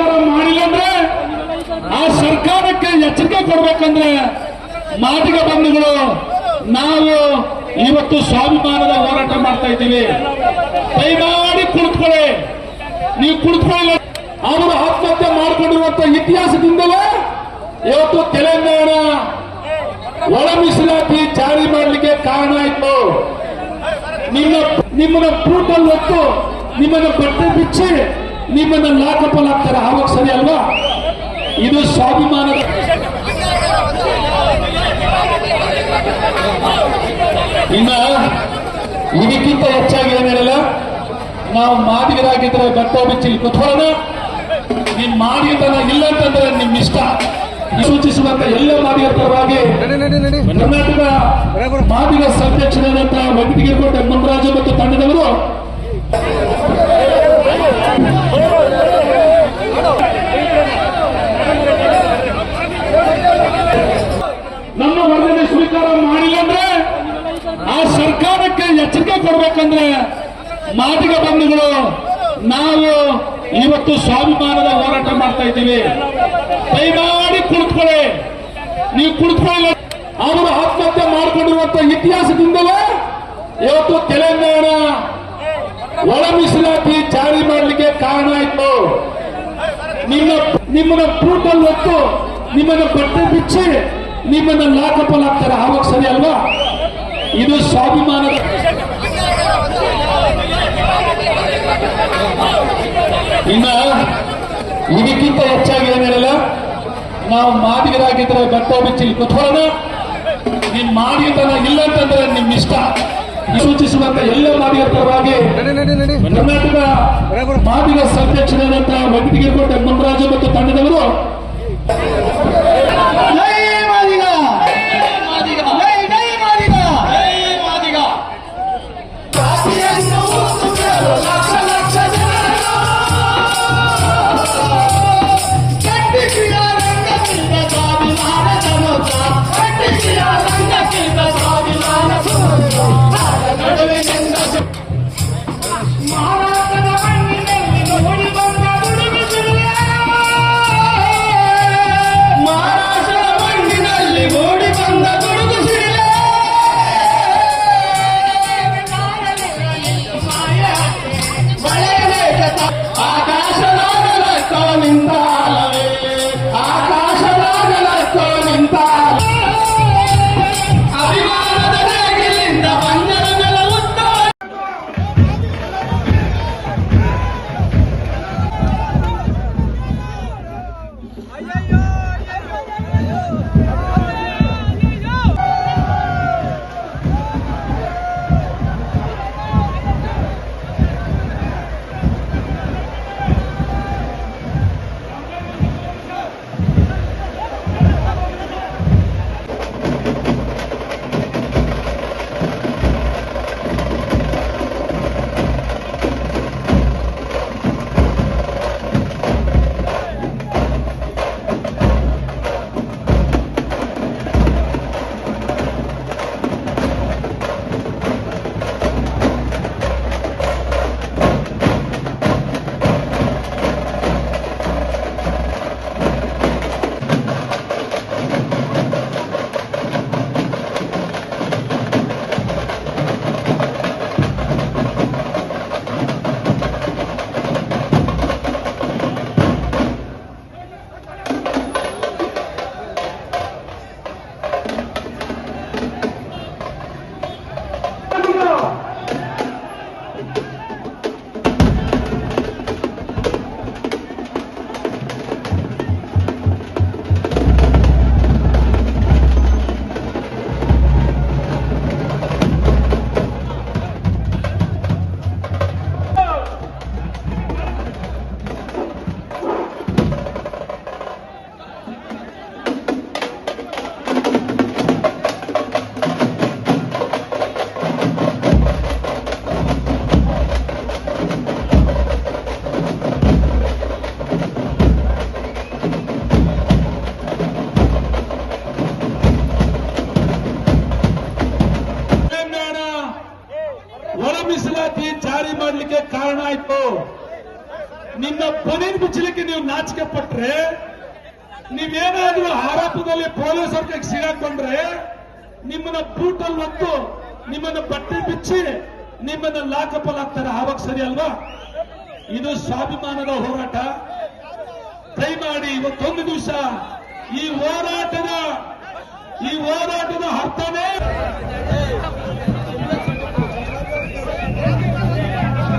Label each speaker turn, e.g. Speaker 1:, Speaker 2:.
Speaker 1: ಸ್ವೀಕಾರ ಮಾಡಿಲ್ಲ ಅಂದ್ರೆ ಆ ಸರ್ಕಾರಕ್ಕೆ ಎಚ್ಚರಿಕೆ ಕೊಡ್ಬೇಕಂದ್ರೆ ಮಾದಿಗ ಬಂಧುಗಳು ನಾವು ಇವತ್ತು ಸ್ವಾಭಿಮಾನದ ಹೋರಾಟ ಮಾಡ್ತಾ ಇದ್ದೀವಿ. ದಯಮಾಡಿ ಕುಳಿತುಕೊಳ್ಳಿ, ನೀವು ಕುಳಿತುಕೊಳ್ಳಿ. ಅವರು ಆತ್ಮಹತ್ಯೆ ಮಾಡಿಕೊಂಡಿರುವಂತ ಇತಿಹಾಸದಿಂದಲೇ ಇವತ್ತು ತೆಲಂಗಾಣ ಒಳ ಮೀಸಲಾತಿ ಜಾರಿ ಮಾಡಲಿಕ್ಕೆ ಕಾರಣ ಆಯ್ತು. ನಿಮ್ಮನ್ನ ಬ್ರೂಟಲ್ ಹೊತ್ತು ನಿಮ್ಮನ್ನ ಬಟ್ಟೆ ಬಿಚ್ಚಿ ನಿಮ್ಮನ್ನ ಲಾಕಪಲ್ ಆಗ್ತಾರೆ. ಆವಾಗ ಸರಿ ಅಲ್ವಾ? ಇದು ಸ್ವಾಭಿಮಾನದ ಇನ್ನ ಇದಕ್ಕಿಂತ ಹೆಚ್ಚಾಗಿ ಏನ್ ಹೇಳಿಲ್ಲ. ನಾವು ಮಾದಿಗರಾಗಿದ್ರೆ ಬಟ್ಟೆ ಬಿಚ್ಚಿ ಕುತ್ಕೊಳ್ಳೋಣ. ನಿಮ್ ಮಾದಿಗತನ ಇಲ್ಲ ಅಂತಂದ್ರೆ ನಿಮ್ ಇಷ್ಟ. ಸೂಚಿಸುವಂತ ಎಲ್ಲ ಮಾದಿಗರ ಪರವಾಗಿ ಕರ್ನಾಟಕ ಮಾದಿಗ ಅಧ್ಯಕ್ಷರಾದಂತ ವೆಂಕಟಗಿರಿಕೋಟೆ ಮುನ್ರಾಜು ಮತ್ತು ತಂಡದವರು ನಮ್ಮ ವರದಿ ಸ್ವೀಕಾರ ಮಾಡಿಲ್ಲ ಅಂದ್ರೆ ಆ ಸರ್ಕಾರಕ್ಕೆ ಎಚ್ಚರಿಕೆ ಕೊಡ್ಬೇಕಂದ್ರೆ ಮಾದಿಗ ಬಂಧುಗಳು ನಾವು ಇವತ್ತು ಸ್ವಾಭಿಮಾನದ ಹೋರಾಟ ಮಾಡ್ತಾ ಇದ್ದೀವಿ. ದಯಮಾಡಿ ಕುಳಿತುಕೊಳ್ಳಿ, ನೀವು ಕುಳಿತುಕೊಳ್ಳಿ. ಅವರು ಆತ್ಮಹತ್ಯೆ ಮಾಡಿಕೊಂಡಿರುವಂತ ಇತಿಹಾಸದಿಂದಲೇ ಇವತ್ತು ತೆಲಂಗಾಣ ಒಳ ಮೀಸಲಾತಿ ಜಾರಿ ಮಾಡಲಿಕ್ಕೆ ಕಾರಣ ಆಯ್ತು. ನಿಮ್ಮನ್ನ ಬ್ರೂಟಲ್ ಹೊತ್ತು ನಿಮ್ಮನ್ನ ಬಟ್ಟೆ ಬಿಚ್ಚಿ ನಿಮ್ಮನ್ನ ಲಾಕಪಲ್ ಆಗ್ತಾರೆ. ಆವಾಗ ಸರಿ ಅಲ್ವಾ? ಇದು ಸ್ವಾಭಿಮಾನದ ಇನ್ನ ಇದಕ್ಕಿಂತ ಹೆಚ್ಚಾಗಿ ಏನ್ ಹೇಳಿಲ್ಲ. ನಾವು ಮಾದಿಗರಾಗಿದ್ರೆ ಬಟ್ಟೆ ಬಿಚ್ಚಿ ಕುತ್ಕೊಳ್ಳೋಣ. ನಿಮ್ ಮಾದಿಗತನ ಇಲ್ಲ ಅಂತಂದ್ರೆ ನಿಮ್ ಇಷ್ಟ. ಸೂಚಿಸುವಂತ ಎಲ್ಲ ಮಾದಿಗರ ಪರವಾಗಿ ಕರ್ನಾಟಕ ಮಾದಿಗ ಅಧ್ಯಕ್ಷರಾದಂತ ವೆಂಕಟಗಿರಿಕೋಟೆ ಮುನ್ರಾಜು ಮತ್ತು ತಂಡದವರು ನಿಮ್ಮ ಬನೀನ್ ಬಿಚ್ಚಲಿಕ್ಕೆ ನೀವು ನಾಚಿಕೆ ಪಟ್ರೆ, ನೀವೇನಾದ್ರೂ ಆರೋಪದಲ್ಲಿ ಪೊಲೀಸರ ಕೈಗೆ ಸಿಗಾಕೊಂಡ್ರೆ ನಿಮ್ಮನ್ನ ಬೂಟಲ್ಲಿ ಹೊತ್ತು ನಿಮ್ಮನ್ನ ಬಟ್ಟೆ ಬಿಚ್ಚಿ ನಿಮ್ಮನ್ನ ಲಾಕಪಲ್ ಆಗ್ತಾರೆ. ಆವಾಗ ಸರಿ ಅಲ್ವಾ? ಇದು ಸ್ವಾಭಿಮಾನದ ಹೋರಾಟ. ದಯಮಾಡಿ ಇವತ್ತೊಂದು ದಿವಸ ಈ ಹೋರಾಟದ